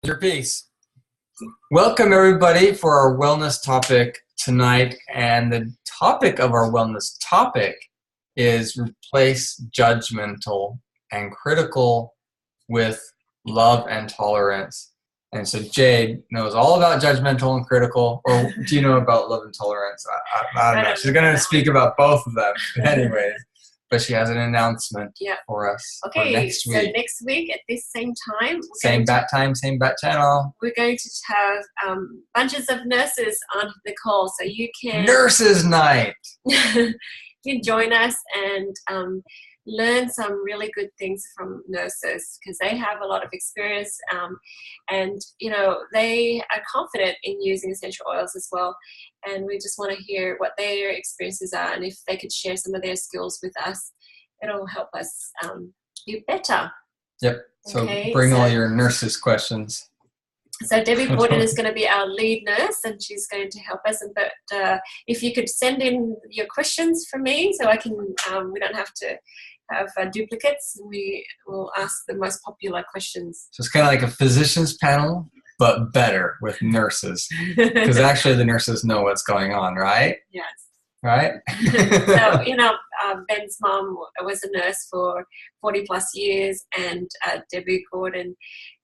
Your piece. Welcome everybody for our wellness topic tonight, and the topic of our wellness topic is replace judgmental and critical with love and tolerance. And so Jade knows all about judgmental and critical, or do you know about love and tolerance? I don't know. She's going to speak about both of them anyways. But she has an announcement for us for next week. So next week at this same time. Same bat time, same bat channel. We're going to have bunches of nurses on the call, so you can... Nurses night! You can join us and learn some really good things from nurses, because they have a lot of experience and, you know, they are confident in using essential oils as well. And we just want to hear what their experiences are, and if they could share some of their skills with us, it'll help us do better. Yep. So bring all your nurses' questions. So Debbie Gordon is going to be our lead nurse, and she's going to help us. But if you could send in your questions for me, so I can, we don't have to have duplicates. We will ask the most popular questions. So it's kind of like a physician's panel, but better with nurses, because actually the nurses know what's going on, right? Yes. Right? So, you know, Ben's mom was a nurse for 40 plus years, and Debbie Gordon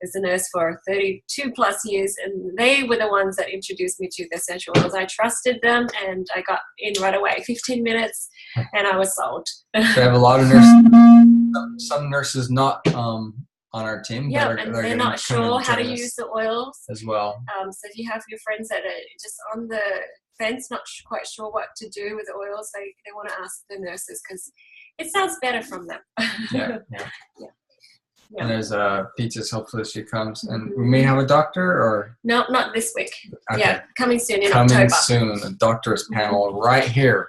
is a nurse for 32 plus years, and they were the ones that introduced me to the essential oils. I trusted them, and I got in right away, 15 minutes, and I was sold. So I have a lot of nurses, some nurses not on our team. Yeah, and they're not sure how to use the oils as well. So if you have your friends that are just on the fence, not quite sure what to do with the oils, they want to ask the nurses, because it sounds better from them. Yeah. And there's Peaches, hopefully she comes. And we may have a doctor, or? No, not this week. Okay. Yeah, coming soon in October. Coming soon, a doctor's panel right here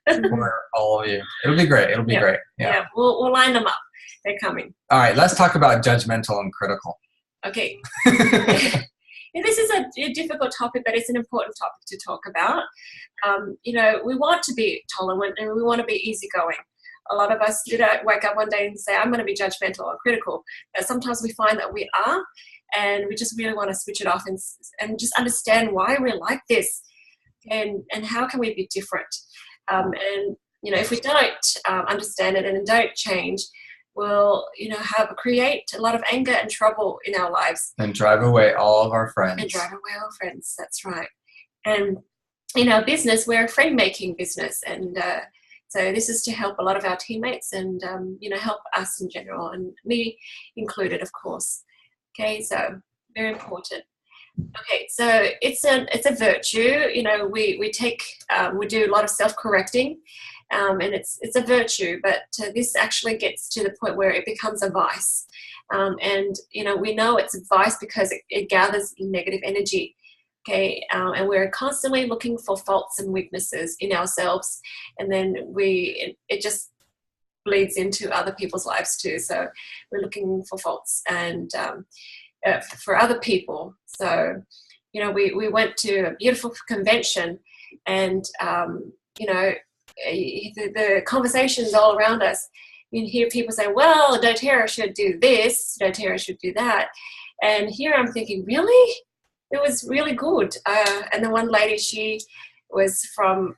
for all of you. It'll be great. It'll be great. Yeah, we'll line them up. They're coming. All right, let's talk about judgmental and critical. Okay. This is a difficult topic, but it's an important topic to talk about. You know, we want to be tolerant and we want to be easygoing. A lot of us don't wake up one day and say, I'm going to be judgmental or critical. But sometimes we find that we are, and we just really want to switch it off and just understand why we're like this, and how can we be different. And, you know, if we don't understand it and don't change, we'll, you know, create a lot of anger and trouble in our lives. And drive away all of our friends. That's right. And in our business, we're a friend-making business. And so this is to help a lot of our teammates and, you know, help us in general, and me included, of course. Okay, so very important. Okay, so it's a virtue. You know, we do a lot of self-correcting. And it's a virtue, but this actually gets to the point where it becomes a vice. And, you know, we know it's a vice because it gathers negative energy, okay? And we're constantly looking for faults and weaknesses in ourselves, and then it just bleeds into other people's lives too. So we're looking for faults and for other people. So, you know, we went to a beautiful convention, and, you know, the conversations all around us, you hear people say, well, doTERRA should do this, doTERRA should do that. And here I'm thinking, really? It was really good. And the one lady, she was from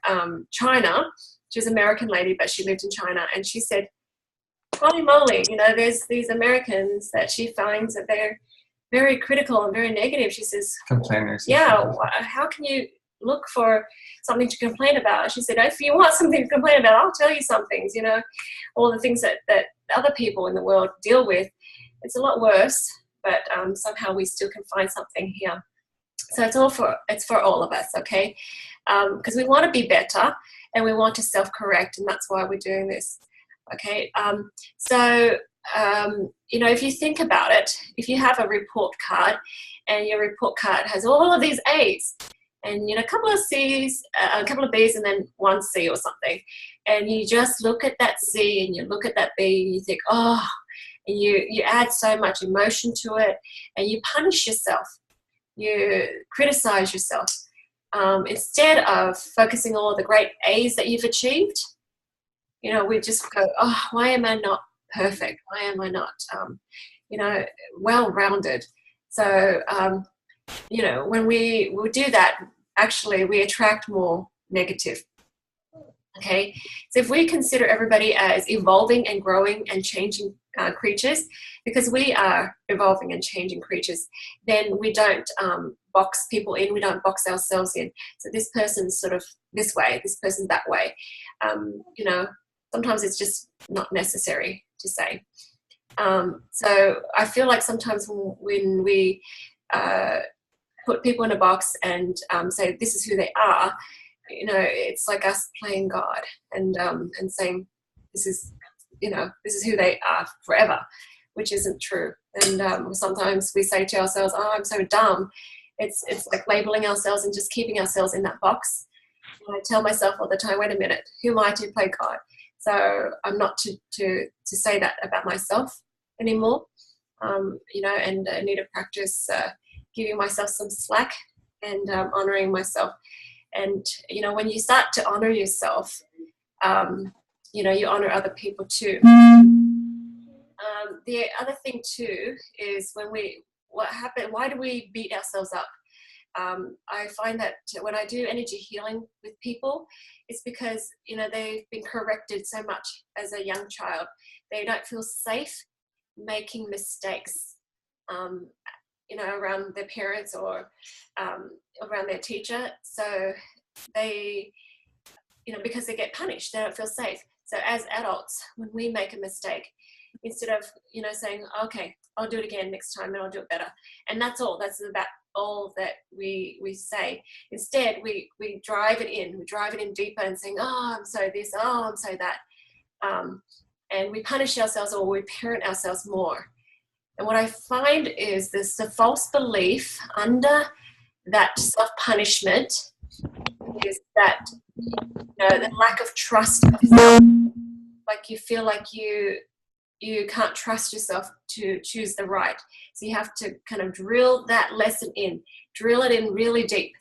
China. She was an American lady, but she lived in China. And she said, holy moly, you know, there's these Americans that she finds that they're very critical and very negative. She says, complainers. Yeah, how can you look for something to complain about? She said, if you want something to complain about, I'll tell you some things, you know, all the things that other people in the world deal with. It's a lot worse, but somehow we still can find something here. So it's for all of us, okay? Because we want to be better and we want to self-correct, and that's why we're doing this, okay? So, you know, if you think about it, if you have a report card and your report card has all of these A's, and, you know, a couple of C's, a couple of B's, and then one C or something. And you just look at that C and you look at that B and you think, oh, and you add so much emotion to it, and you punish yourself. You criticize yourself. Instead of focusing on all the great A's that you've achieved, you know, we just go, oh, why am I not perfect? Why am I not, you know, well-rounded? So, when we do that, actually we attract more negative. Okay, so if we consider everybody as evolving and growing and changing creatures, because we are evolving and changing creatures, then we don't box people in, we don't box ourselves in. So this person's sort of this way, this person's that way. Sometimes it's just not necessary to say. So I feel like sometimes when we put people in a box and say this is who they are, it's like us playing God and saying this is who they are forever, which isn't true. And sometimes we say to ourselves, "Oh, I'm so dumb." It's like labeling ourselves and just keeping ourselves in that box. And I tell myself all the time, "Wait a minute, who am I to play God?" So I'm not to say that about myself anymore. And I need to practice giving myself some slack and honoring myself. And, when you start to honor yourself, you honor other people too. The other thing too is why do we beat ourselves up? I find that when I do energy healing with people, it's because, they've been corrected so much as a young child. They don't feel safe making mistakes, around their parents or around their teacher. So they, because they get punished, they don't feel safe. So as adults, when we make a mistake, instead of, saying, okay, I'll do it again next time and I'll do it better. And that's about all that we say. Instead, we drive it in deeper and saying, oh, I'm so this, oh, I'm so that. And we punish ourselves or we parent ourselves more. And what I find is there's a false belief under that self-punishment is that, the lack of trust of yourself. Like you feel like you can't trust yourself to choose the right. So you have to kind of drill that lesson in, drill it in really deep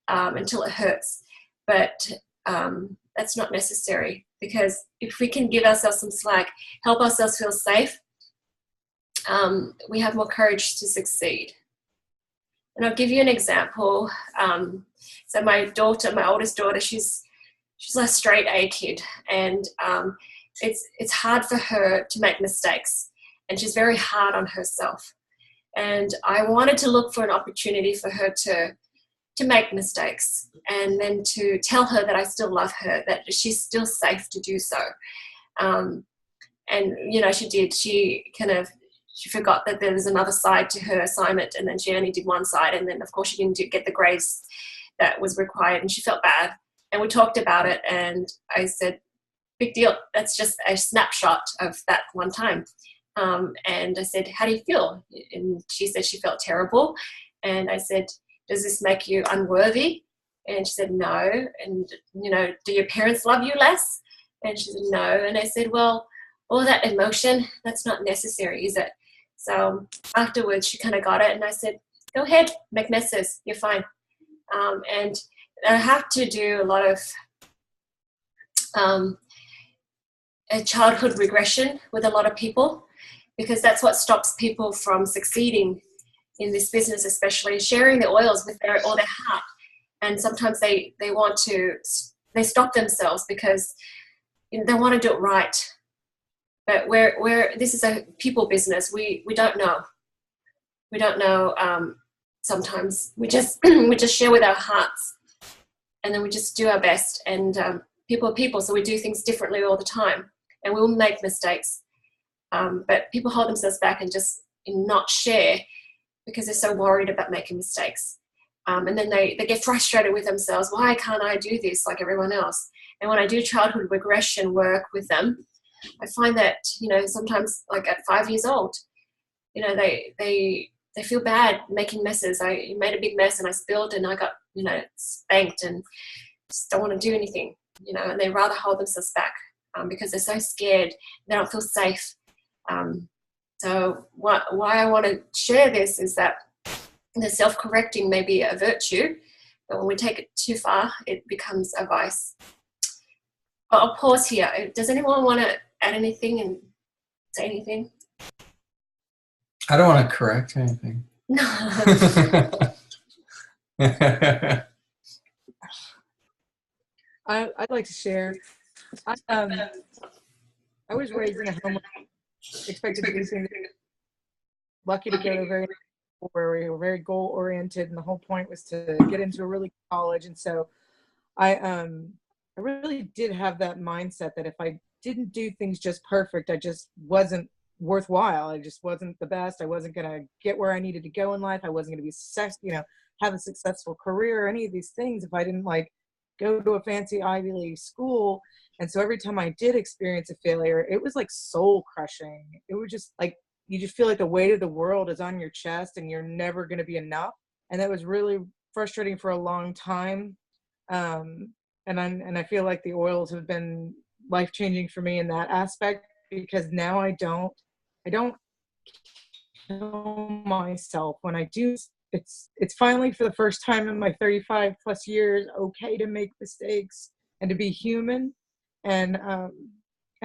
until it hurts. But that's not necessary, because if we can give ourselves some slack, help ourselves feel safe, we have more courage to succeed. And I'll give you an example. So my oldest daughter, she's a straight A kid, and it's hard for her to make mistakes, and she's very hard on herself. And I wanted to look for an opportunity for her to make mistakes, and then to tell her that I still love her, that she's still safe to do so. And she did. She forgot that there was another side to her assignment, and then she only did one side, and then of course she didn't get the grades that was required, and she felt bad. And we talked about it, and I said, big deal, that's just a snapshot of that one time. And I said, how do you feel? And she said she felt terrible. And I said, does this make you unworthy? And she said, no. And, do your parents love you less? And she said, no. And I said, well, all that emotion, that's not necessary, is it? So afterwards, she kind of got it. And I said, go ahead, make messes. You're fine. And I have to do a lot of a childhood regression with a lot of people, because that's what stops people from succeeding in this business, especially sharing the oils with their heart. And sometimes they stop themselves because they want to do it right. But this is a people business, we don't know. We don't know. Sometimes we just share with our hearts, and then we just do our best. And people are people, so we do things differently all the time, and we will make mistakes. But people hold themselves back and just not share because they're so worried about making mistakes. And then they get frustrated with themselves. Why can't I do this like everyone else? And when I do childhood regression work with them, I find that, sometimes like at 5 years old, they feel bad making messes. I made a big mess and I spilled and I got, spanked, and just don't want to do anything, and they rather hold themselves back because they're so scared. They don't feel safe. So why I want to share this is that the self-correcting may be a virtue, but when we take it too far, it becomes a vice. I'll pause here. Does anyone want to add anything and say anything? I don't want to correct anything. I'd like to share. I, I was raised in a home where I expected to do things. Lucky to go to a very where we were very goal oriented, and the whole point was to get into a really good college. And so I really did have that mindset that if I didn't do things just perfect, I just wasn't worthwhile. I just wasn't the best. I wasn't going to get where I needed to go in life. I wasn't going to be have a successful career or any of these things if I didn't like go to a fancy Ivy League school. And so every time I did experience a failure, it was like soul crushing. It was just like, you just feel like the weight of the world is on your chest and you're never going to be enough. And that was really frustrating for a long time. And I feel like the oils have been life-changing for me in that aspect, because now I don't kill myself when I do. It's finally, for the first time in my 35 plus years, okay to make mistakes and to be human. And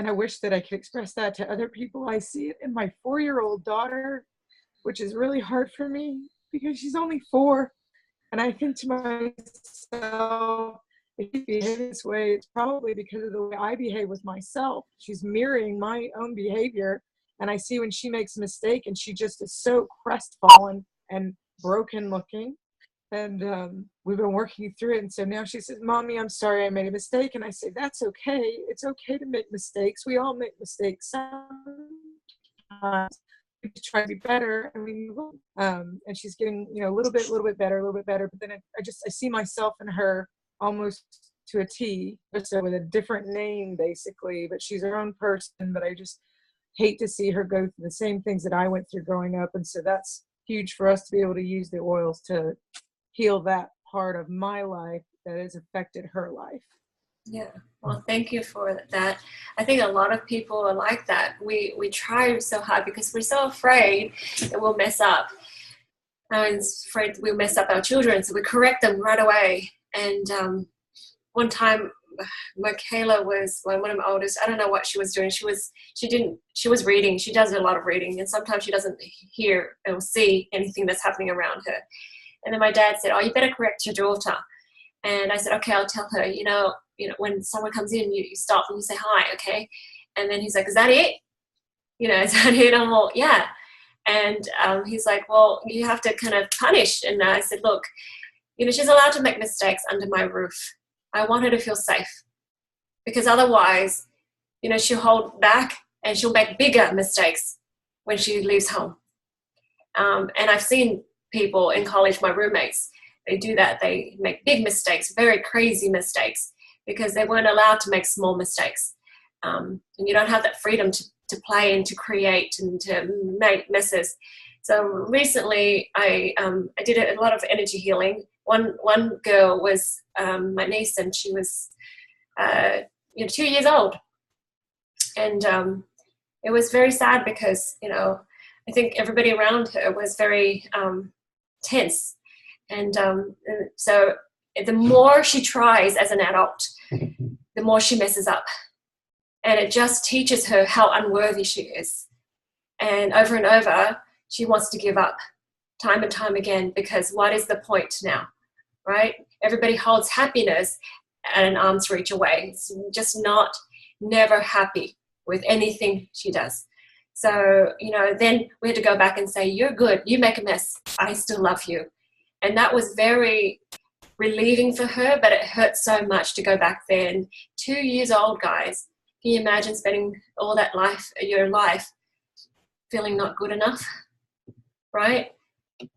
I wish that I could express that to other people. I see it in my 4-year-old daughter, which is really hard for me because she's only 4. And I think to myself, if you behave this way, it's probably because of the way I behave with myself. She's mirroring my own behavior. And I see when she makes a mistake and she just is so crestfallen and broken looking. And we've been working through it. And so now she says, Mommy, I'm sorry I made a mistake. And I say, that's okay. It's okay to make mistakes. We all make mistakes sometimes. We try to be better. I mean, and she's getting, a little bit better. But then I see myself in her almost to a T, so with a different name, basically. But she's her own person. But I just hate to see her go through the same things that I went through growing up. And so that's huge for us to be able to use the oils to heal that part of my life that has affected her life. Yeah, well, thank you for that. I think a lot of people are like that. We try so hard because we're so afraid that we'll mess up. And afraid we'll mess up our children, so we correct them right away. And one time, Michaela was one of my oldest. I don't know what she was doing. She was reading. She does a lot of reading, and sometimes she doesn't hear or see anything that's happening around her. And then my dad said, "Oh, you better correct your daughter." And I said, "Okay, I'll tell her. When someone comes in, you stop and you say hi, okay?" And then he's like, "Is that it? Is that it?" I'm all, "Yeah." And he's like, "Well, you have to kind of punish." And I said, "Look, she's allowed to make mistakes under my roof. I want her to feel safe, because otherwise, she'll hold back and she'll make bigger mistakes when she leaves home." And I've seen people in college, my roommates, they do that. They make big mistakes, very crazy mistakes, because they weren't allowed to make small mistakes. And you don't have that freedom to play and to create and to make messes. So recently I did a lot of energy healing. One girl was my niece, and she was 2 years old. And it was very sad because, I think everybody around her was very tense. And so the more she tries as an adult, the more she messes up. And it just teaches her how unworthy she is. And over, she wants to give up time and time again, because what is the point now, right? Everybody holds happiness at an arm's reach away. It's just never happy with anything she does. So, then we had to go back and say, "You're good. You make a mess. I still love you." And that was very relieving for her, but it hurt so much to go back there. And 2 years old, guys, can you imagine spending all that your life feeling not good enough, right?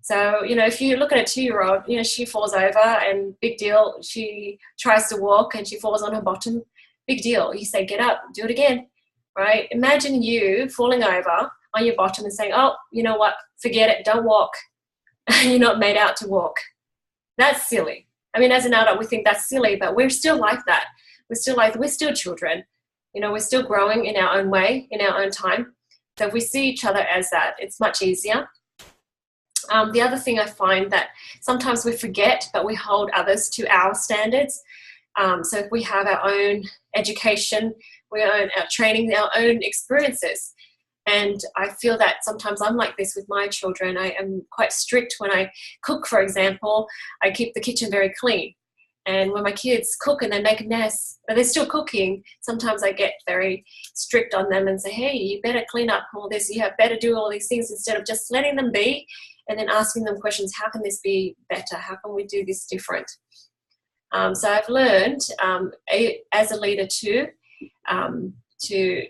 So, if you look at a 2-year-old, she falls over and big deal. She tries to walk and she falls on her bottom, big deal. You say, "Get up, do it again," right? Imagine you falling over on your bottom and saying, "Oh, you know what, forget it, don't walk." You're not made out to walk. That's silly. I mean, as an adult, we think that's silly, but we're still like that. We're still children. We're still growing in our own way, in our own time. So if we see each other as that, it's much easier. The other thing I find that sometimes we forget, but we hold others to our standards. So if we have our own education, our training, our own experiences, And I feel that sometimes I'm like this with my children. I am quite strict when I cook, for example. I keep the kitchen very clean. And when my kids cook and they make a mess, but they're still cooking, sometimes I get very strict on them and say, hey, you better clean up all this. You have better do all these things instead of just letting them be and then asking them questions. How can this be better? How can we do this different? So I've learned as a leader too, to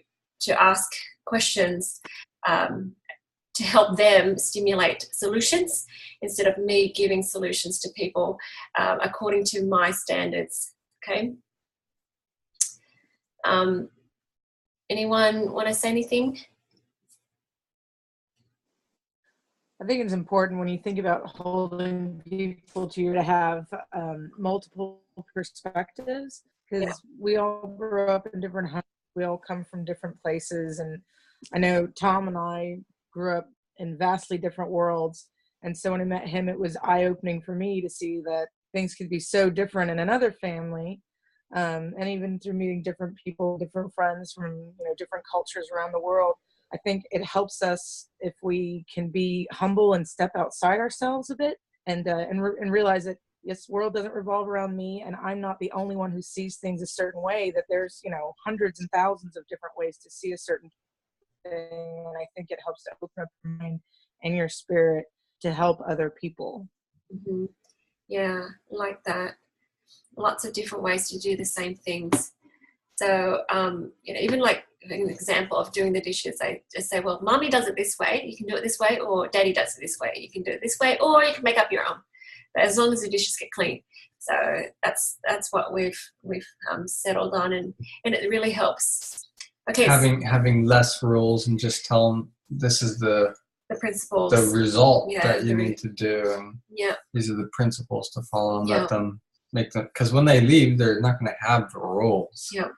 ask questions to help them stimulate solutions instead of me giving solutions to people according to my standards. Okay. Anyone want to say anything? I think it's important when you think about holding people to you to have multiple perspectives, because we all grew up in different homes. We all come from different places. And I know Tom and I grew up in vastly different worlds. And so when I met him, it was eye-opening for me to see that things could be so different in another family. And even through meeting different people, different friends from different cultures around the world, I think it helps us if we can be humble and step outside ourselves a bit and realize that this world doesn't revolve around me, and I'm not the only one who sees things a certain way, that there's hundreds and thousands of different ways to see a certain thing. And I think it helps to open up your mind and your spirit to help other people. Mm-hmm. Yeah, like that. Lots of different ways to do the same things. So, even like an example of doing the dishes, I just say, well, mommy does it this way, you can do it this way, or daddy does it this way, you can do it this way, or you can make up your own. But as long as the dishes get clean. So that's what we've settled on, and it really helps. Okay. Having less rules and just tell them this is the principles, the result that you need to do, and these are the principles to follow, and let them make them, because when they leave, they're not going to have the rules. Yeah.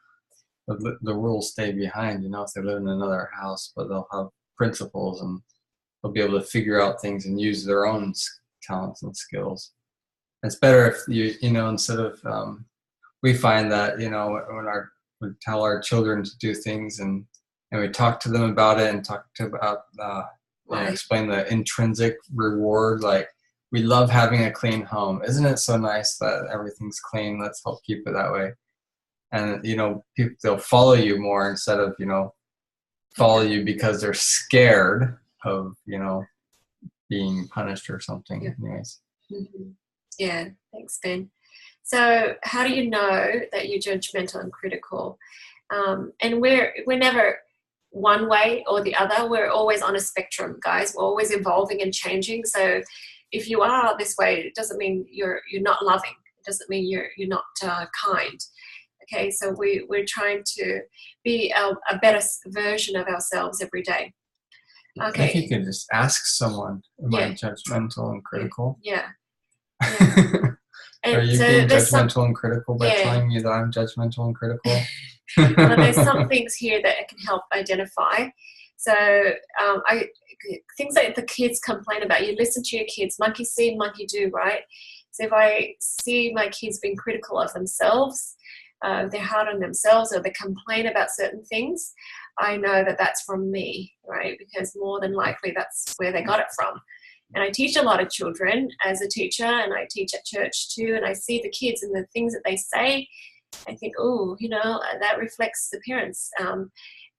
The rules stay behind, if they live in another house, but they'll have principles and they'll be able to figure out things and use their own talents and skills. It's better if you instead of we find that when we tell our children to do things and we talk to them about it and explain the intrinsic reward, like we love having a clean home. Isn't it so nice that everything's clean? Let's help keep it that way. And people, they'll follow you more instead of follow you because they're scared of being punished or something. Yeah. Anyways. Mm-hmm. Yeah, thanks, Ben. So how do you know that you're judgmental and critical? And we're never one way or the other. We're always on a spectrum, guys. We're always evolving and changing. So if you are this way, it doesn't mean you're not loving. It doesn't mean you're not kind. Okay, so we're trying to be a better version of ourselves every day. Okay. If you could just ask someone, am I judgmental and critical? Yeah. Are you being judgmental and critical by telling me that I'm judgmental and critical? Well, there's some things here that can help identify. So things like the kids complain about, you listen to your kids, monkey see, monkey do, right? So if I see my kids being critical of themselves, they're hard on themselves, or they complain about certain things, I know that that's from me, right? Because more than likely that's where they got it from. And I teach a lot of children as a teacher, and I teach at church too, and I see the kids and the things that they say. I think, oh, that reflects the parents.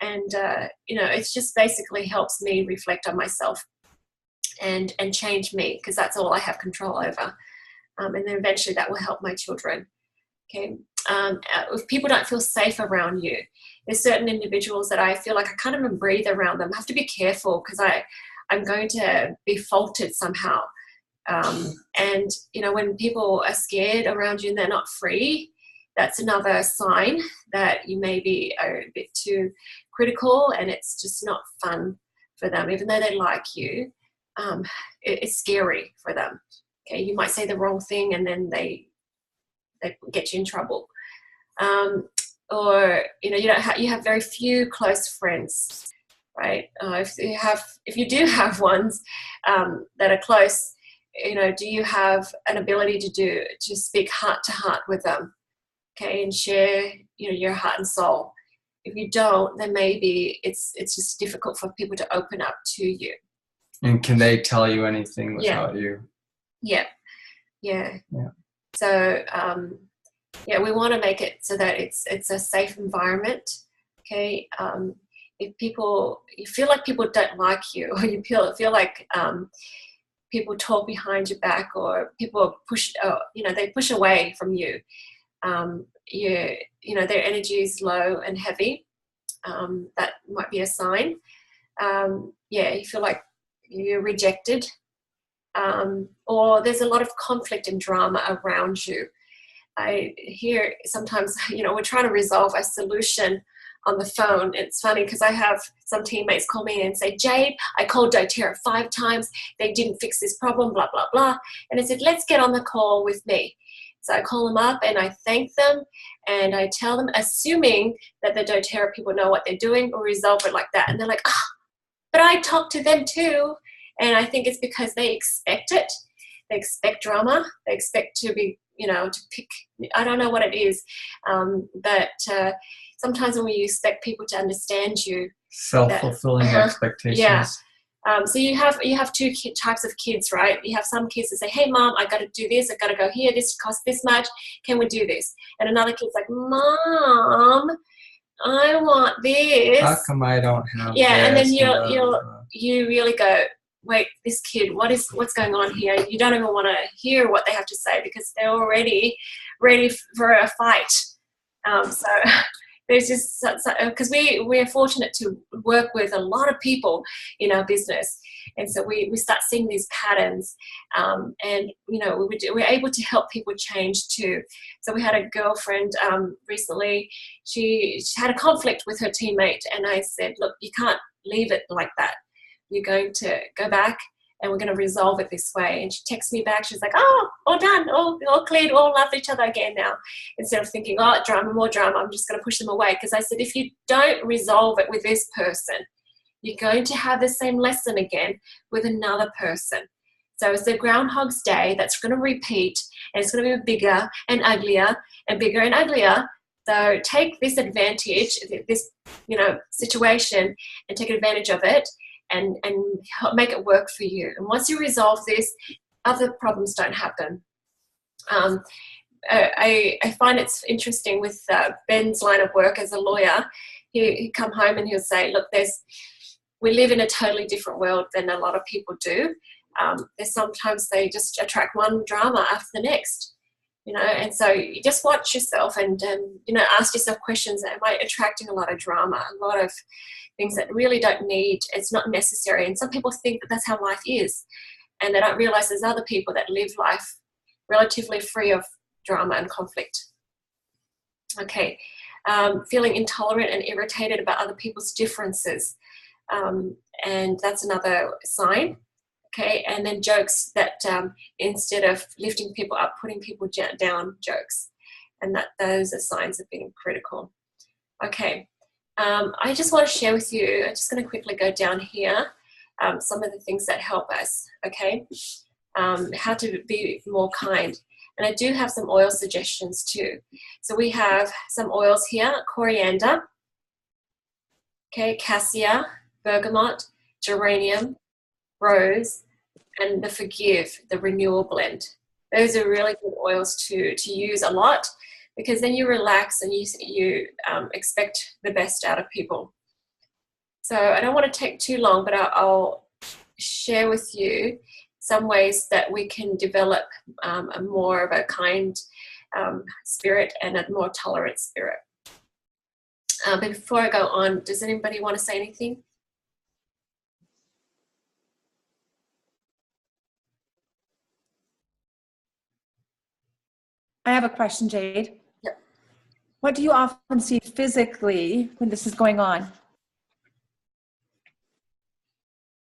It's just basically helps me reflect on myself and change me, because that's all I have control over. And then eventually that will help my children. Okay. If people don't feel safe around you, there's certain individuals that I feel like I can't even breathe around them. I have to be careful because I'm going to be faulted somehow. And when people are scared around you and they're not free, that's another sign that you may be a bit too critical, and it's just not fun for them. Even though they like you, it's scary for them. Okay, you might say the wrong thing and then they get you in trouble. Or you have very few close friends, right? If you do have ones that are close, do you have an ability to speak heart to heart with them, okay, and share your heart and soul? if you don't, then maybe it's just difficult for people to open up to you. And can they tell you anything Yeah. without you? Yeah. So we want to make it so that it's a safe environment. Okay. If you feel like people don't like you, or you feel like people talk behind your back, or people push, they push away from you. Their energy is low and heavy. That might be a sign. You feel like you're rejected, or there's a lot of conflict and drama around you. I hear sometimes, we're trying to resolve a solution on the phone. It's funny because I have some teammates call me and say, Jade, I called doTERRA 5 times. They didn't fix this problem, blah, blah, blah. And I said, let's get on the call with me. So I call them up and I thank them and I tell them, assuming that the doTERRA people know what they're doing, or resolve it like that. And they're like, but I talk to them too. And I think it's because they expect it. They expect drama. They expect to be, to pick, I don't know what it is. But sometimes when you expect people to understand you. Self-fulfilling expectations. Yeah. So you have two types of kids, right? You have some kids that say, hey, Mom, I got to do this. I got to go here. This costs this much. Can we do this? And another kid's like, Mom, I want this. How come I don't have this? And then you really go, wait, this kid, what's going on here? You don't even want to hear what they have to say because they're already ready for a fight. So there's just, because we're fortunate to work with a lot of people in our business. And so we start seeing these patterns, and, we're able to help people change too. So we had a girlfriend recently, she had a conflict with her teammate, and I said, look, you can't leave it like that. You're going to go back and we're going to resolve it this way. And she texts me back. She's like, oh, all done, all cleared, all love each other again now. Instead of thinking, oh, drama, more drama, I'm just going to push them away. Because I said, if you don't resolve it with this person, you're going to have the same lesson again with another person. So it's the Groundhog's Day that's going to repeat, and it's going to be bigger and uglier and bigger and uglier. So take this advantage, this situation, and take advantage of it. And make it work for you. And once you resolve this, other problems don't happen. I find it's interesting with Ben's line of work as a lawyer. He'd come home and he'll say, look, we live in a totally different world than a lot of people do. There's sometimes they just attract one drama after the next. And so you just watch yourself and, ask yourself questions. Am I attracting a lot of drama, a lot of things that really don't need, it's not necessary. And some people think that that's how life is. And they don't realize there's other people that live life relatively free of drama and conflict. Okay. Feeling intolerant and irritated about other people's differences. And that's another sign. Okay, and then jokes that instead of lifting people up, putting people down, jokes. And those are signs of being critical. Okay, I just want to share with you, I'm just going to quickly go down here, some of the things that help us, okay? How to be more kind. And I do have some oil suggestions too. So we have some oils here, coriander, okay, cassia, bergamot, geranium, rose, and the Forgive, the renewal blend. Those are really good oils to use a lot, because then you relax and you expect the best out of people. So I don't want to take too long, but I'll share with you some ways that we can develop a more of a kind spirit and a more tolerant spirit. But before I go on, does anybody want to say anything? I have a question, Jade. Yep. What do you often see physically when this is going on?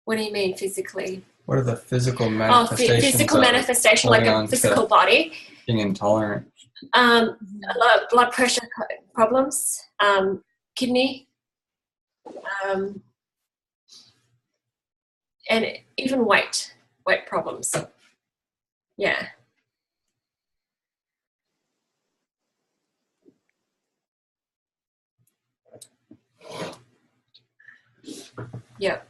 What do you mean physically? What are the physical manifestations? Physical manifestation, like a physical body. Being intolerant. A lot of blood pressure problems, kidney, and even weight problems. Yeah. Yeah.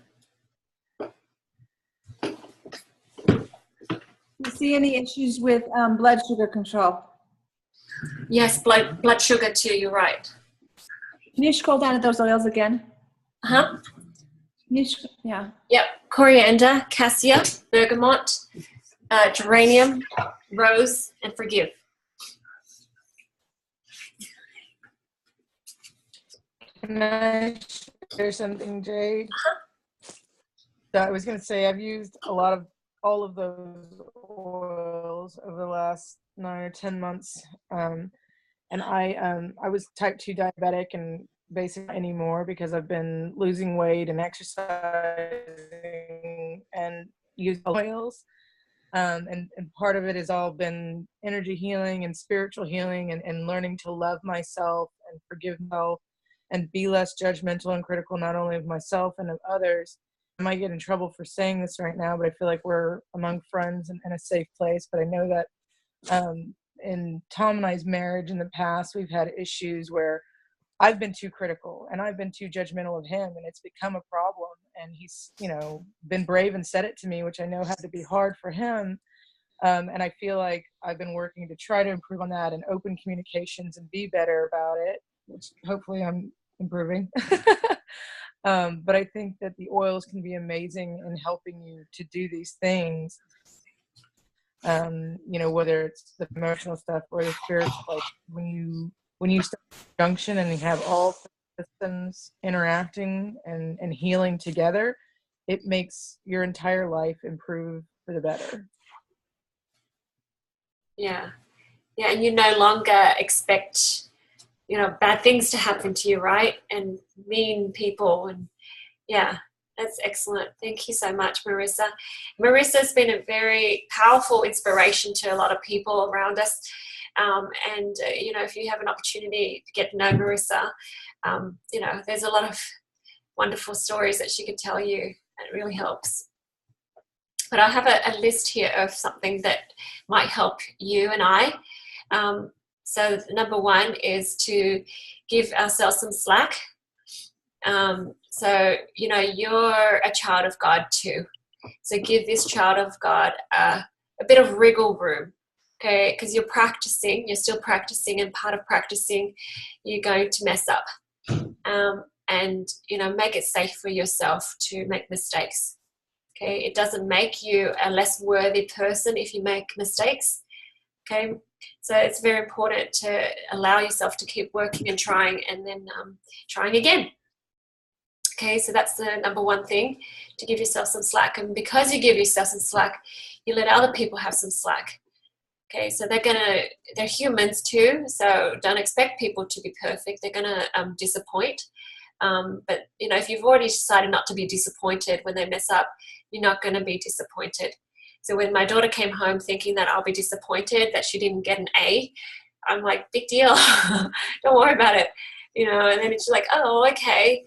You see any issues with blood sugar control? Yes, blood sugar too, you're right. Can you scroll down to those oils again? Uh-huh. Yeah. Yep. Coriander, cassia, bergamot, geranium, rose, and forgive. Can I share something, Jade? I was going to say I've used all of those oils over the last 9 or 10 months, and I was type 2 diabetic and basically anymore because I've been losing weight and exercising and using oils. And part of it has all been energy healing and spiritual healing and learning to love myself and forgive myself and be less judgmental and critical, not only of myself and of others. I might get in trouble for saying this right now, but I feel like we're among friends and a safe place. But I know that in Tom and I's marriage in the past, we've had issues where I've been too critical and I've been too judgmental of him, and it's become a problem. And he's, been brave and said it to me, which I know had to be hard for him. And I feel like I've been working to try to improve on that and open communications and be better about it, which hopefully I'm improving. But I think that the oils can be amazing in helping you to do these things. Whether it's the emotional stuff or the spiritual, like when you start a junction and you have all systems interacting and healing together, it makes your entire life improve for the better. Yeah. Yeah, and you no longer expect, bad things to happen to you, right? And mean people. And yeah, that's excellent. Thank you so much, Marissa. Marissa's been a very powerful inspiration to a lot of people around us. If you have an opportunity to get to know Marissa, there's a lot of wonderful stories that she could tell you. It really helps. But I have a list here of something that might help you and I. So number one is to give ourselves some slack. You're a child of God too. So give this child of God a bit of wriggle room, okay? Because you're still practicing, and part of practicing, you're going to mess up. Make it safe for yourself to make mistakes. Okay, it doesn't make you a less worthy person if you make mistakes. Okay, so it's very important to allow yourself to keep working and trying, and then trying again. Okay, so that's the number one thing, to give yourself some slack. And because you give yourself some slack, you let other people have some slack. Okay, so they're humans too, so don't expect people to be perfect. They're gonna disappoint. But if you've already decided not to be disappointed when they mess up, you're not going to be disappointed. So when my daughter came home thinking that I'll be disappointed that she didn't get an A, I'm like, big deal. Don't worry about it. And then she's like, oh, okay.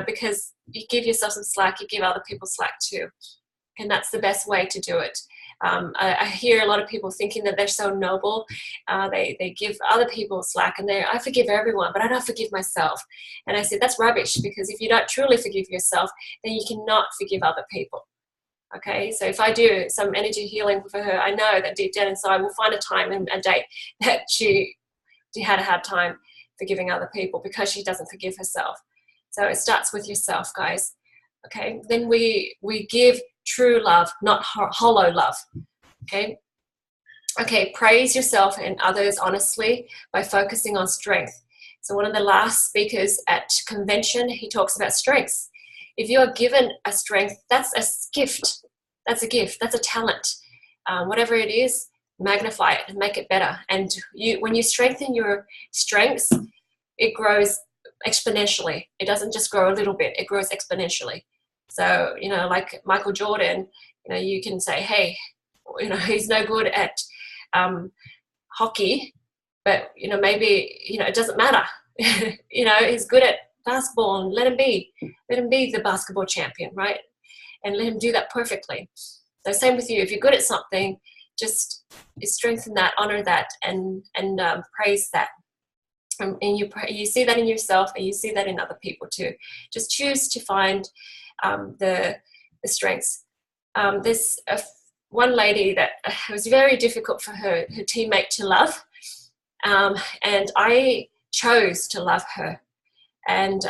Because you give yourself some slack, you give other people slack too. And that's the best way to do it. I hear a lot of people thinking that they're so noble. They give other people slack, and I forgive everyone, but I don't forgive myself. And I said, that's rubbish, because if you don't truly forgive yourself, then you cannot forgive other people. Okay, so if I do some energy healing for her, I know that deep down inside we'll find a time and a date that she had a hard time forgiving other people because she doesn't forgive herself. So it starts with yourself, guys. Okay, then we give true love, not hollow love. Okay, praise yourself and others honestly by focusing on strength. So one of the last speakers at convention, he talks about strengths. If you are given a strength, that's a gift. That's a gift. That's a talent. Whatever it is, magnify it and make it better. And when you strengthen your strengths, it grows exponentially. It doesn't just grow a little bit. It grows exponentially. So, like Michael Jordan, you can say, hey, he's no good at hockey, but, maybe, it doesn't matter. He's good at basketball, and let him be the basketball champion, right? And let him do that perfectly. So same with you. If you're good at something, just strengthen that, honor that, and praise that. And you see that in yourself, and you see that in other people too. Just choose to find the strengths. There's one lady that it was very difficult for her teammate to love, and I chose to love her. And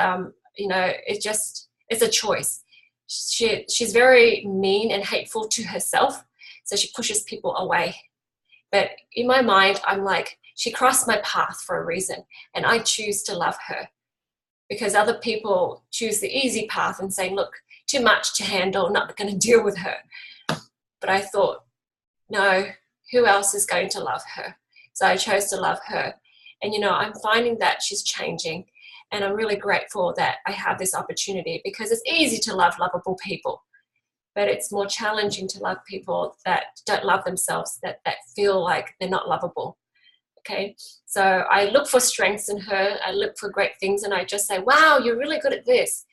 it's a choice. She's very mean and hateful to herself, so she pushes people away. But in my mind, I'm like, she crossed my path for a reason, and I choose to love her, because other people choose the easy path and say, look, too much to handle, not going to deal with her. But I thought, no, who else is going to love her? So I chose to love her. And, I'm finding that she's changing, and I'm really grateful that I have this opportunity, because it's easy to love lovable people, but it's more challenging to love people that don't love themselves, that feel like they're not lovable. Okay, so I look for strengths in her. I look for great things, and I just say, wow, you're really good at this,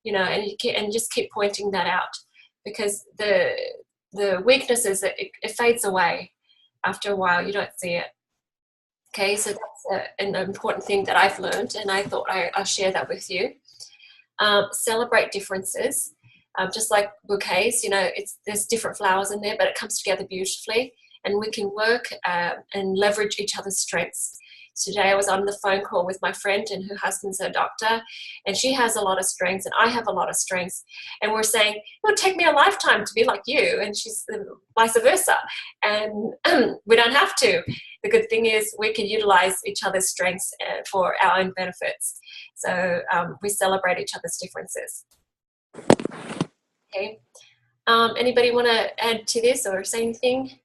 and just keep pointing that out, because the weaknesses, it fades away after a while. You don't see it. Okay, so that's an important thing that I've learned, and I thought I'll share that with you. Celebrate differences. Just like bouquets, there's different flowers in there, but it comes together beautifully, and we can work and leverage each other's strengths. Today I was on the phone call with my friend, and her husband's a doctor, and she has a lot of strengths and I have a lot of strengths, and we're saying, it would take me a lifetime to be like you, and she's vice versa, and we don't have to. The good thing is we can utilize each other's strengths for our own benefits. So we celebrate each other's differences. Okay. Anybody want to add to this or say anything?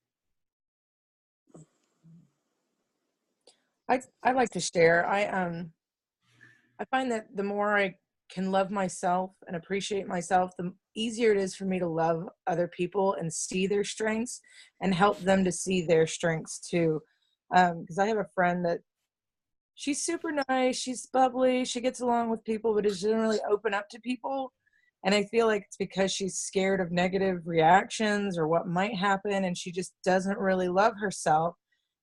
I like to share. I find that the more I can love myself and appreciate myself, the easier it is for me to love other people and see their strengths and help them to see their strengths too. Because I have a friend that she's super nice, she's bubbly, she gets along with people, but doesn't really open up to people. And I feel like it's because she's scared of negative reactions or what might happen, and she just doesn't really love herself.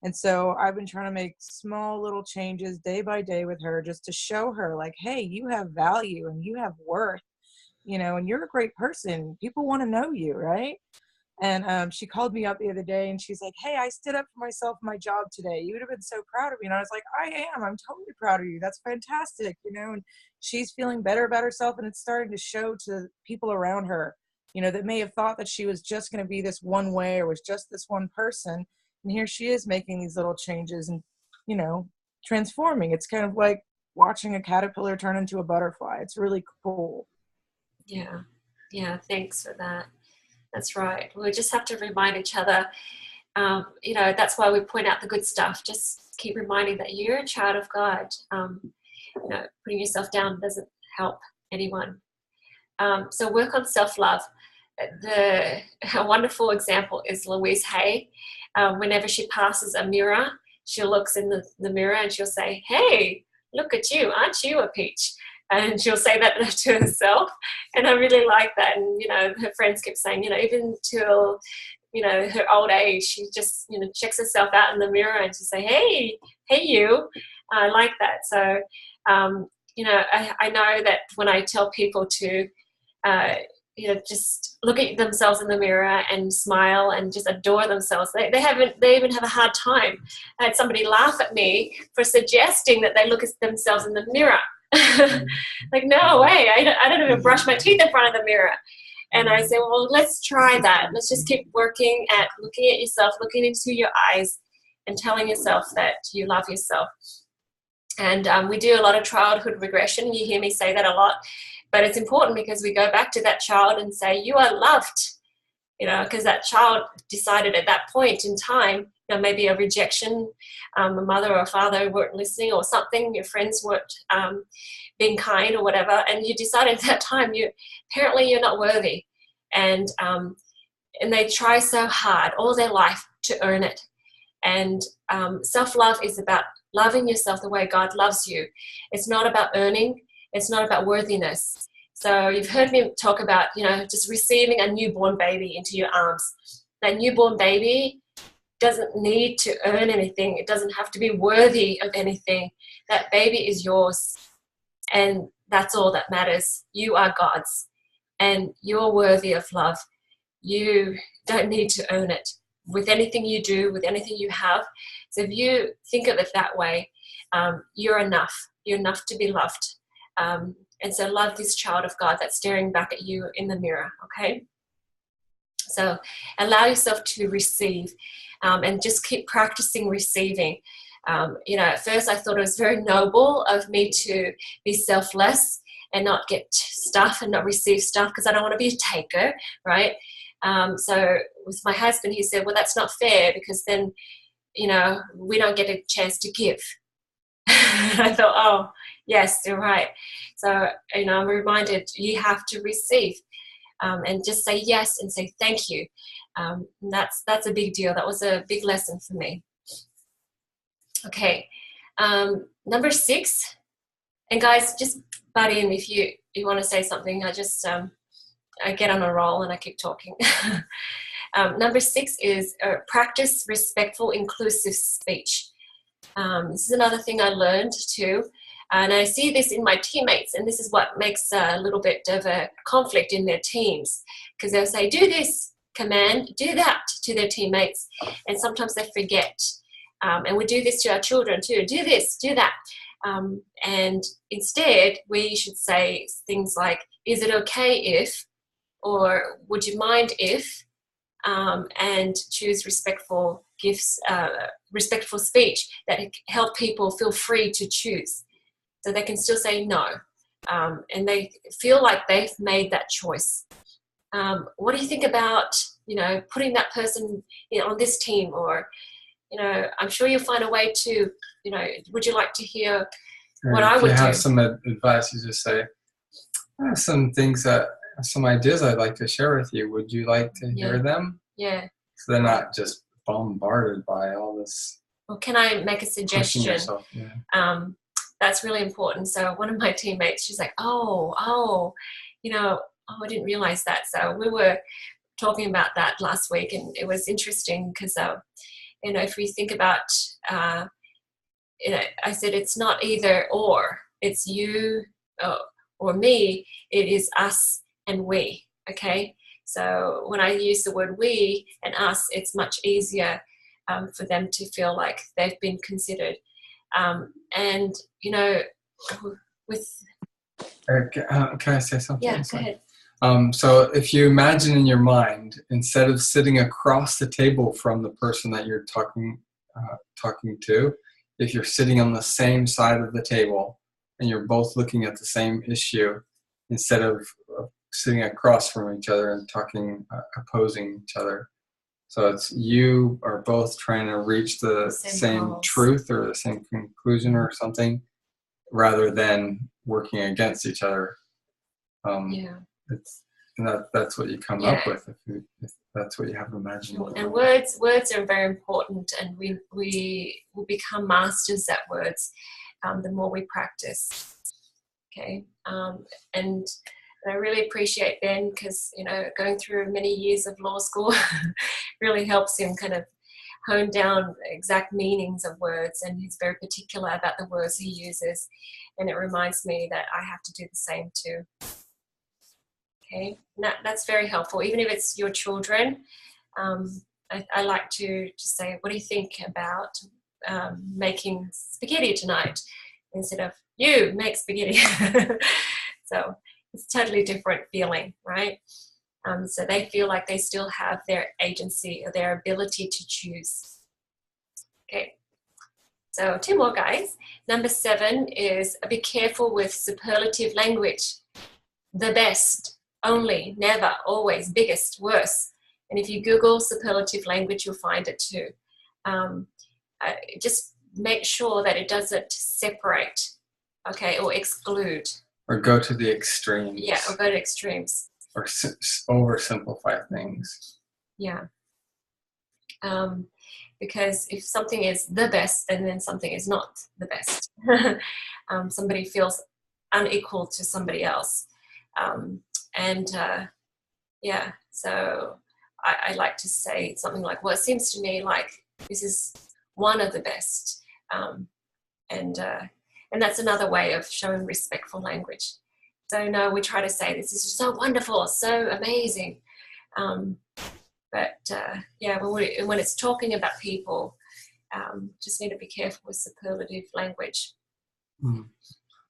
And so I've been trying to make small little changes day by day with her, just to show her, like, hey, you have value and you have worth, and you're a great person. People want to know you, right? And she called me up the other day, and she's like, hey, I stood up for myself in my job today. You would have been so proud of me. And I was like, I am. I'm totally proud of you. That's fantastic, And she's feeling better about herself, and it's starting to show to people around her, that may have thought that she was just going to be this one way or was just this one person. And here she is making these little changes and, transforming. It's kind of like watching a caterpillar turn into a butterfly. It's really cool. Yeah. Thanks for that. That's right. We just have to remind each other. That's why we point out the good stuff. Just keep reminding that you're a child of God. Putting yourself down doesn't help anyone. So work on self-love. A wonderful example is Louise Hay. Whenever she passes a mirror, she looks in the mirror and she'll say, hey, look at you. Aren't you a peach? And she'll say that to herself. And I really like that. And, her friends keep saying, even till, her old age, she just, checks herself out in the mirror and she say, hey, you. I like that. So, I know that when I tell people to, just look at themselves in the mirror and smile and just adore themselves. They even have a hard time. I had somebody laugh at me for suggesting that they look at themselves in the mirror. Like, no way, I don't even brush my teeth in front of the mirror. And I say, well, let's try that. Let's just keep working at looking at yourself, looking into your eyes and telling yourself that you love yourself. And we do a lot of childhood regression. You hear me say that a lot. But it's important because we go back to that child and say, you are loved, because that child decided at that point in time, maybe a rejection, a mother or a father weren't listening or something, your friends weren't being kind or whatever, and you decided at that time, apparently you're not worthy. And they try so hard all their life to earn it. And self-love is about loving yourself the way God loves you. It's not about earning. It's not about worthiness. So you've heard me talk about, just receiving a newborn baby into your arms. That newborn baby doesn't need to earn anything. It doesn't have to be worthy of anything. That baby is yours, and that's all that matters. You are God's, and you're worthy of love. You don't need to earn it with anything you do, with anything you have. So if you think of it that way, you're enough. You're enough to be loved. And so love this child of God that's staring back at you in the mirror, okay? So allow yourself to receive, and just keep practicing receiving. At first I thought it was very noble of me to be selfless and not get stuff and not receive stuff, because I don't want to be a taker, right? So with my husband, he said, well, that's not fair, because then, we don't get a chance to give. I thought, oh, yes, you're right. So, I'm reminded you have to receive, and just say yes and say thank you. That's a big deal. That was a big lesson for me. Okay, number 6. And guys, just butt in if you want to say something. I get on a roll and I keep talking. Number 6 is practice respectful, inclusive speech. This is another thing I learned too. And I see this in my teammates, and this is what makes a little bit of a conflict in their teams, because they'll say, do this command, do that to their teammates, and sometimes they forget. And we do this to our children too, do this, do that. And instead, we should say things like, is it okay if, or would you mind if, and choose respectful gifts, respectful speech that help people feel free to choose. So they can still say no, and they feel like they've made that choice. What do you think about, putting that person on this team? Or, I'm sure you'll find a way to, would you like to hear what I would do? If you have some advice, you just say, I have some ideas I'd like to share with you. Would you like to hear them? Yeah. So they're not just bombarded by all this. Well, can I make a suggestion? Yeah. That's really important. So one of my teammates, she's like, I didn't realize that. So we were talking about that last week, and it was interesting because, if we think about, I said it's not either or, it's you or me, it is us and we, okay? So when I use the word we and us, it's much easier for them to feel like they've been considered. And, with... Can I say something? Yeah, go ahead. So if you imagine in your mind, instead of sitting across the table from the person that you're talking to, if you're sitting on the same side of the table and you're both looking at the same issue, instead of sitting across from each other and talking, opposing each other. So it's you are both trying to reach the same truth or the same conclusion or something, rather than working against each other. That's what you come up with if that's what you have imagined. And words are very important, and we will become masters at words the more we practice. Okay, and I really appreciate Ben, because going through many years of law school really helps him kind of hone down exact meanings of words, and he's very particular about the words he uses, and it reminds me that I have to do the same too. Okay, that's very helpful. Even if it's your children, I like to say, what do you think about making spaghetti tonight, instead of you make spaghetti. So it's a totally different feeling, right? So they feel like they still have their agency or their ability to choose. Okay, so 2 more, guys. Number 7 is be careful with superlative language. The best, only, never, always, biggest, worse. And if you Google superlative language, you'll find it too. Just make sure that it doesn't separate, okay, or exclude. Or go to the extremes. Yeah, or go to extremes. Or oversimplify things. Yeah. Because if something is the best, and then something is not the best. Somebody feels unequal to somebody else. So I like to say something like, well, it seems to me like this is one of the best. And that's another way of showing respectful language. So no, we try to say this is so wonderful, so amazing. Yeah, when it's talking about people, just need to be careful with superlative language.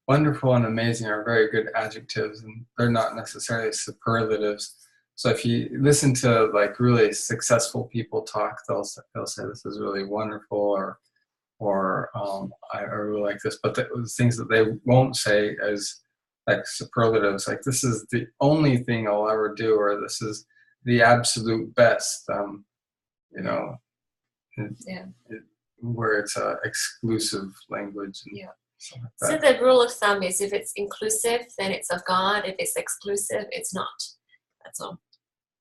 Wonderful and amazing are very good adjectives, and they're not necessarily superlatives. So if you listen to like really successful people talk, they'll say this is really wonderful, or I really like this. But the things that they won't say as like superlatives, like this is the only thing I'll ever do, or this is the absolute best. Where it's a exclusive language. Yeah. Like so the rule of thumb is if it's inclusive, then it's of God. If it's exclusive, it's not. That's all.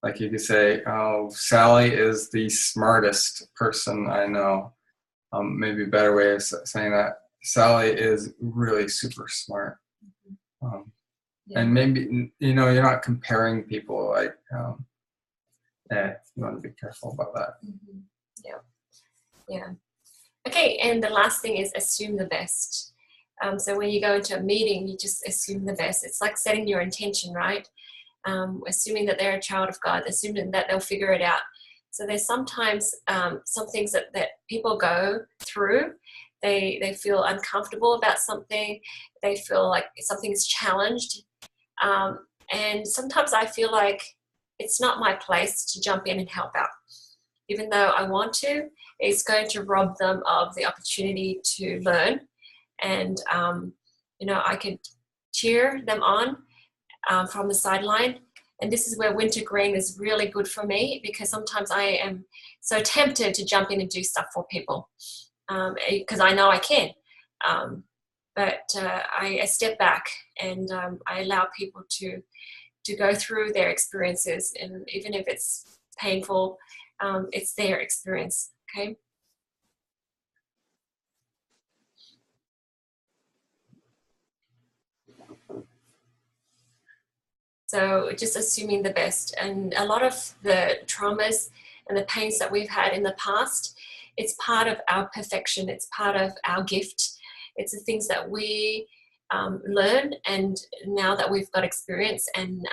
Like you could say, oh, Sally is the smartest person I know. Maybe a better way of saying that, Sally is really super smart. And maybe, you're not comparing people. Like, you want to be careful about that. Yeah. Okay, and the last thing is assume the best. So when you go into a meeting, you just assume the best. It's like setting your intention, right? Assuming that they're a child of God, assuming that they'll figure it out. So there's sometimes some things that people go through. They feel uncomfortable about something. They feel like something's challenged. And sometimes I feel like it's not my place to jump in and help out. Even though I want to, it's going to rob them of the opportunity to learn. And, I could cheer them on from the sideline. And this is where wintergreen is really good for me, because sometimes I am so tempted to jump in and do stuff for people because I know I can. But I step back and I allow people to go through their experiences. And even if it's painful, it's their experience, okay? So just assuming the best. And a lot of the traumas and the pains that we've had in the past, it's part of our perfection. It's part of our gift. It's the things that we learn, and now that we've got experience and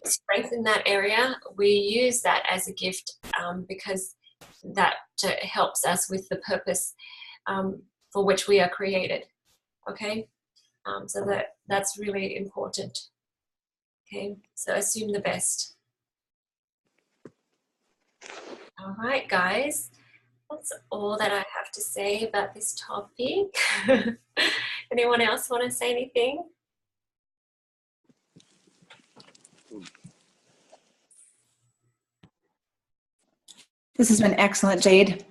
strength in that area, we use that as a gift because that helps us with the purpose for which we are created. Okay, so that's really important. Okay, so assume the best. All right, guys, that's all that I have to say about this topic. Anyone else want to say anything? This has been excellent, Jade.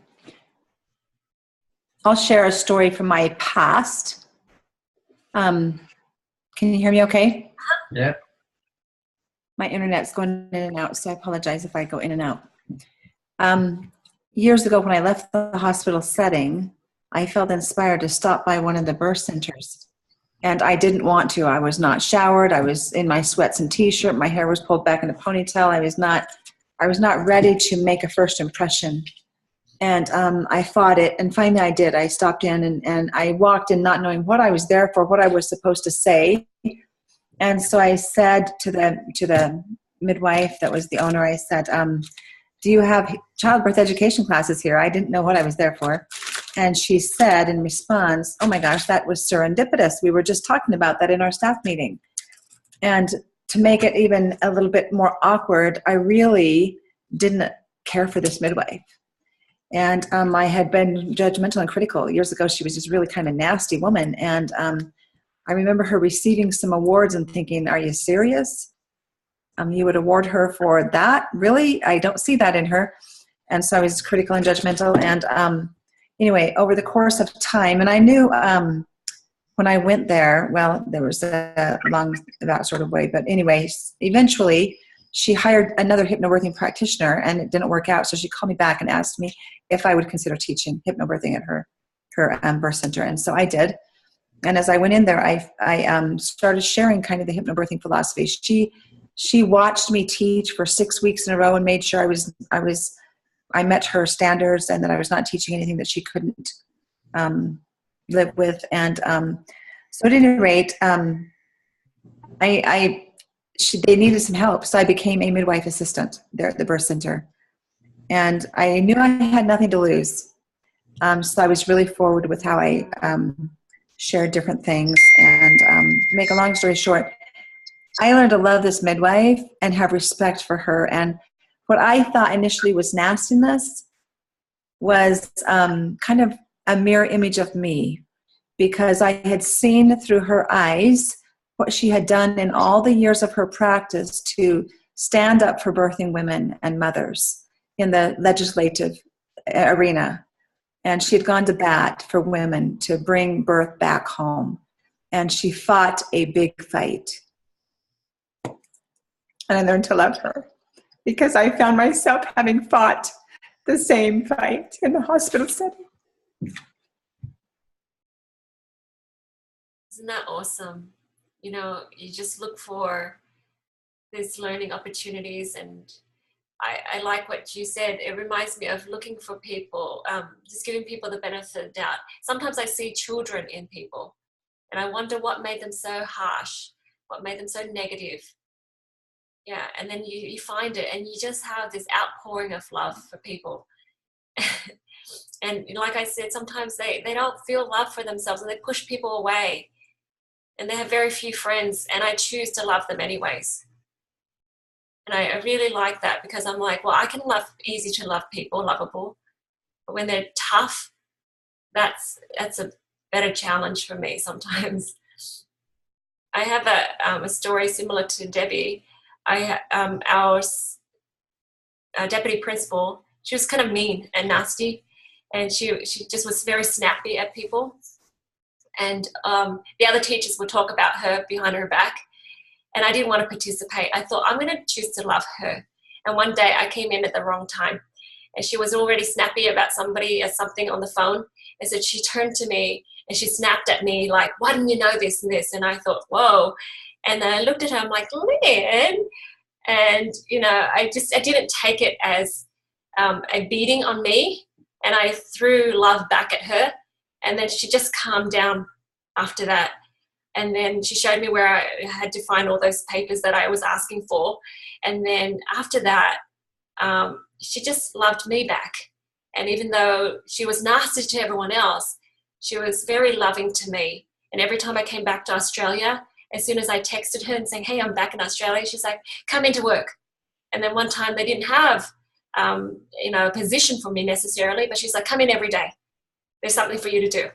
I'll share a story from my past. Can you hear me okay? Yeah. My internet's going in and out, so I apologize if I go in and out. Years ago, when I left the hospital setting, I felt inspired to stop by one of the birth centers. And I didn't want to. I was not showered. I was in my sweats and t-shirt. My hair was pulled back in a ponytail. I was not ready to make a first impression. And I fought it, and finally I did. I stopped in and I walked in not knowing what I was there for, what I was supposed to say. And so I said to the midwife that was the owner, I said, do you have childbirth education classes here? I didn't know what I was there for. And she said in response, oh my gosh, that was serendipitous. We were just talking about that in our staff meeting. And to make it even a little bit more awkward, I really didn't care for this midwife. And I had been judgmental and critical. Years ago, she was just really kind of a nasty woman. And I remember her receiving some awards and thinking, are you serious? You would award her for that? Really? I don't see that in her. And so I was critical and judgmental. And anyway, over the course of time, and I knew when I went there, well, there was a long, that sort of way. But anyway, eventually she hired another hypnobirthing practitioner, and it didn't work out. So she called me back and asked me if I would consider teaching hypnobirthing at her birth center. And so I did. And as I went in there, I started sharing kind of the hypnobirthing philosophy. She watched me teach for 6 weeks in a row and made sure I was I met her standards and that I was not teaching anything that she couldn't live with. And so at any rate, they needed some help. So I became a midwife assistant there at the birth center. And I knew I had nothing to lose. So I was really forward with how I shared different things. And to make a long story short, I learned to love this midwife and have respect for her. And what I thought initially was nastiness was kind of a mirror image of me, because I had seen through her eyes what she had done in all the years of her practice to stand up for birthing women and mothers in the legislative arena. And she had gone to bat for women to bring birth back home. And she fought a big fight. And I learned to love her because I found myself having fought the same fight in the hospital setting. Isn't that awesome? You know, you just look for these learning opportunities, and I like what you said. It reminds me of looking for people, just giving people the benefit of the doubt. Sometimes I see children in people, and I wonder what made them so harsh, what made them so negative. Yeah, and then you find it, and you just have this outpouring of love for people. And like I said, sometimes they don't feel love for themselves, and they push people away. And they have very few friends, and I choose to love them anyways. And I really like that, because I'm like, well, I can love, easy to love people, lovable. But when they're tough, that's a better challenge for me sometimes. I have a story similar to Debbie. Our deputy principal, she was kind of mean and nasty, and she just was very snappy at people. And the other teachers would talk about her behind her back, and I didn't want to participate. I thought, I'm going to choose to love her. And one day I came in at the wrong time, and she was already snappy about somebody or something on the phone. And so she turned to me and she snapped at me like, why didn't you know this and this? And I thought, whoa. And then I looked at her, I'm like, Lynn. And, you know, I didn't take it as a beating on me, and I threw love back at her. And then she just calmed down after that. And then she showed me where I had to find all those papers that I was asking for. And then after that, she just loved me back. And even though she was nasty to everyone else, she was very loving to me. And every time I came back to Australia, as soon as I texted her and saying, hey, I'm back in Australia, she's like, come into work. And then one time they didn't have, a position for me necessarily, but she's like, come in every day. There's something for you to do.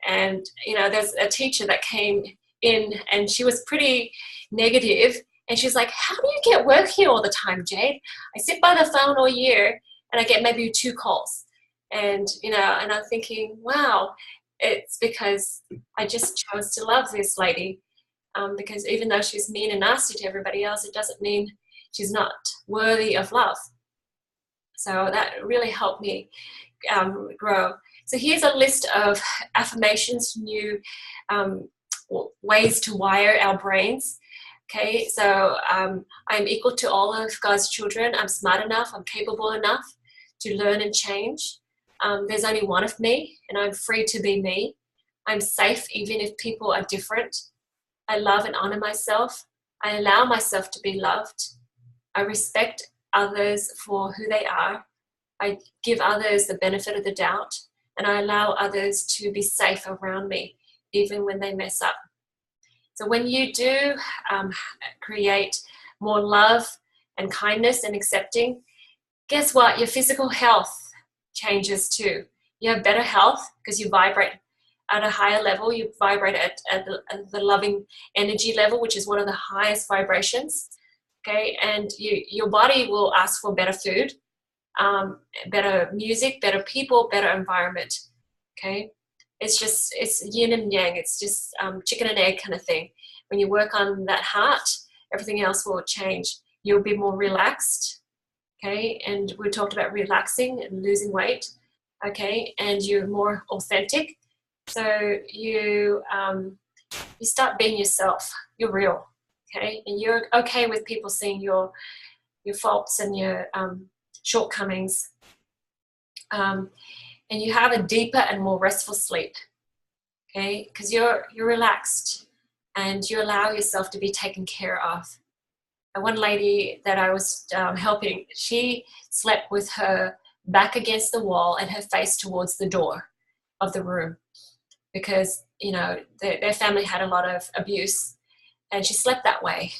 And, there's a teacher that came in, and she was pretty negative. And she's like, how do you get work here all the time, Jade? I sit by the phone all year, and I get maybe 2 calls. And, and I'm thinking, wow, it's because I just chose to love this lady. Because even though she's mean and nasty to everybody else, it doesn't mean she's not worthy of love. So that really helped me grow. So here's a list of affirmations, new ways to wire our brains. Okay, so I'm equal to all of God's children. I'm smart enough, I'm capable enough to learn and change. There's only one of me, and I'm free to be me. I'm safe even if people are different. I love and honor myself. I allow myself to be loved. I respect others for who they are. I give others the benefit of the doubt, and I allow others to be safe around me, even when they mess up. So when you do create more love and kindness and accepting, guess what? Your physical health changes too. You have better health because you vibrate at a higher level. You vibrate at the loving energy level, which is one of the highest vibrations. Okay, and your body will ask for better food, better music, better people, better environment. Okay, it's yin and yang. It's just chicken and egg kind of thing. When you work on that heart, everything else will change. You'll be more relaxed. Okay, and we talked about relaxing and losing weight. Okay, and you're more authentic. So you start being yourself. You're real. Okay, and you're okay with people seeing your faults and your shortcomings. and you have a deeper and more restful sleep. Okay, because you're relaxed and you allow yourself to be taken care of. And one lady that I was helping, she slept with her back against the wall and her face towards the door of the room because, you know, their family had a lot of abuse, and she slept that way.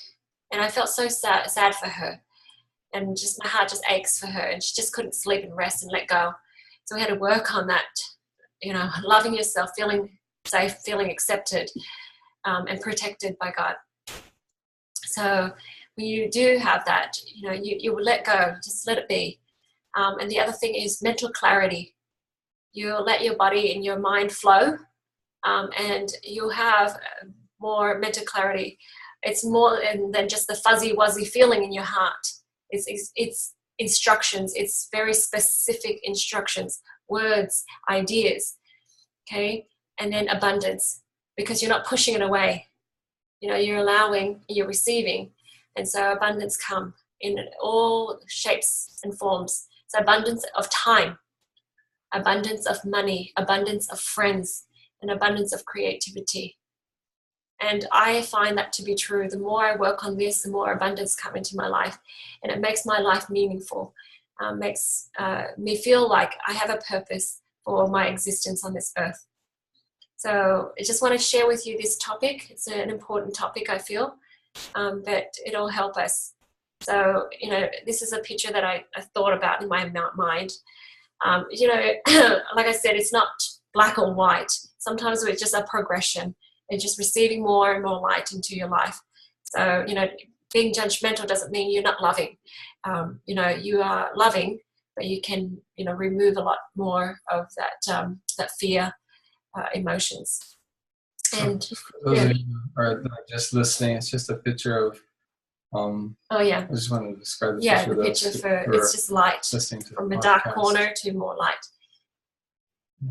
And I felt so sad for her, and just my heart just aches for her, and she just couldn't sleep and rest and let go. So we had to work on that, you know, loving yourself, feeling safe, feeling accepted, and protected by God. So when you do have that, you know, you will let go, just let it be. And the other thing is mental clarity. You'll let your body and your mind flow, and you'll have more mental clarity. It's more than just the fuzzy wuzzy feeling in your heart. It's instructions. It's very specific instructions, words, ideas. Okay, and then abundance, because you're not pushing it away. You know, you're allowing, you're receiving, and so abundance come in all shapes and forms. So abundance of time, abundance of money, abundance of friends, and abundance of creativity. And I find that to be true. The more I work on this, the more abundance come into my life, and it makes my life meaningful, makes me feel like I have a purpose for my existence on this earth. So I just want to share with you this topic. It's an important topic, I feel, that it'll help us. So, you know, this is a picture that I thought about in my mind. You know, like I said, it's not black or white. Sometimes it's just a progression and just receiving more and more light into your life. So, you know, being judgmental doesn't mean you're not loving. You know, you are loving, but you can, you know, remove a lot more of that fear, emotions. And for those of you who are just listening, it's just a picture of. Oh yeah. I just want to describe the yeah, picture. the picture for it's just light from a dark corner to more light.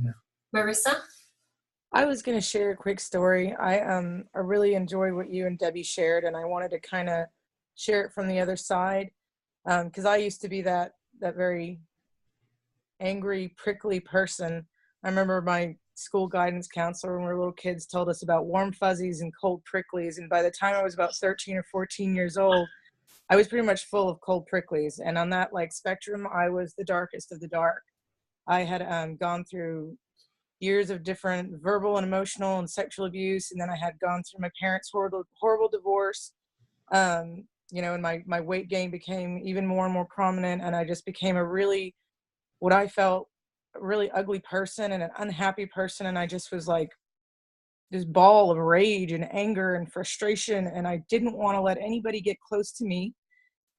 Yeah. Marissa? I was going to share a quick story. I really enjoyed what you and Debbie shared, and I wanted to kind of share it from the other side, because I used to be that very angry, prickly person. I remember my school guidance counselor when we were little kids told us about warm fuzzies and cold pricklies, and by the time I was about 13 or 14 years old, I was pretty much full of cold pricklies, and on that like spectrum, I was the darkest of the dark. I had gone through years of different verbal and emotional and sexual abuse, and then I had gone through my parents' horrible divorce. You know, and my weight gain became even more and more prominent, and I just became a really, what I felt, a really ugly person and an unhappy person, and I just was like this ball of rage and anger and frustration, and I didn't want to let anybody get close to me.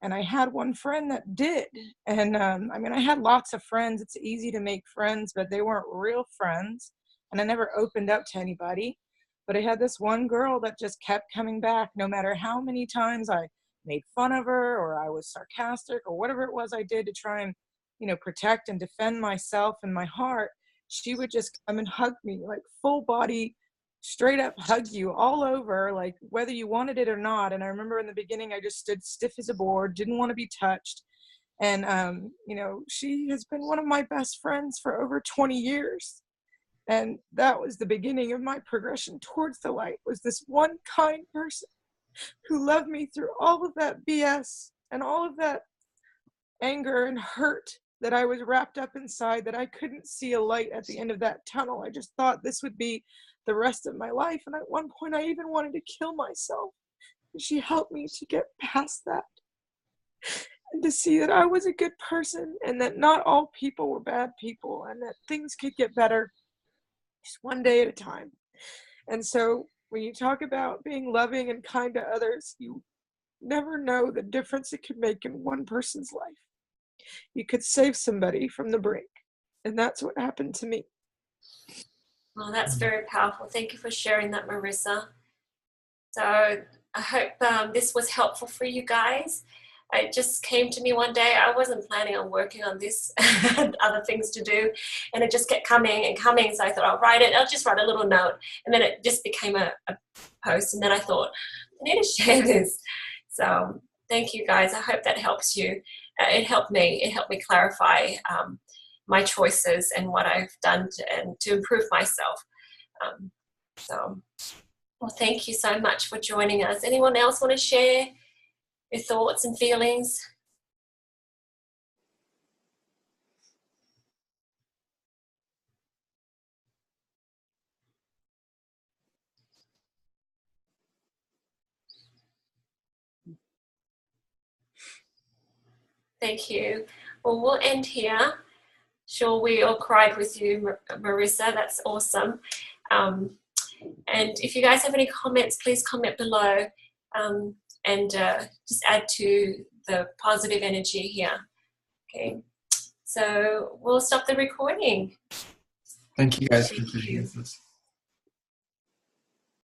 And I had one friend that did. And I mean, I had lots of friends. It's easy to make friends, but they weren't real friends. And I never opened up to anybody. But I had this one girl that just kept coming back, no matter how many times I made fun of her or I was sarcastic or whatever it was I did to try and, you know, protect and defend myself and my heart. She would just come and hug me, like full body, straight up hug you all over, like whether you wanted it or not. And I remember in the beginning, I just stood stiff as a board, didn't want to be touched. And, you know, she has been one of my best friends for over 20 years. And that was the beginning of my progression towards the light, was this one kind person who loved me through all of that BS and all of that anger and hurt that I was wrapped up inside, that I couldn't see a light at the end of that tunnel. I just thought this would be the rest of my life. And at one point I even wanted to kill myself. And she helped me to get past that and to see that I was a good person and that not all people were bad people and that things could get better just one day at a time. And so when you talk about being loving and kind to others, you never know the difference it could make in one person's life. You could save somebody from the brink. And that's what happened to me. Well, that's very powerful. Thank you for sharing that, Marissa. So I hope this was helpful for you guys. It just came to me one day. I wasn't planning on working on this. I had other things to do, and it just kept coming and coming. So I thought, I'll write it. I'll just write a little note. And then it just became a post. And then I thought, I need to share this. So thank you, guys. I hope that helps you. It helped me. It helped me clarify my choices and what I've done to improve myself. Well, thank you so much for joining us. Anyone else want to share your thoughts and feelings? Thank you. Well, we'll end here. Sure, we all cried with you, Marissa. That's awesome. And if you guys have any comments, please comment below, and just add to the positive energy here. Okay, so we'll stop the recording. Thank you guys for Thank being you. with us.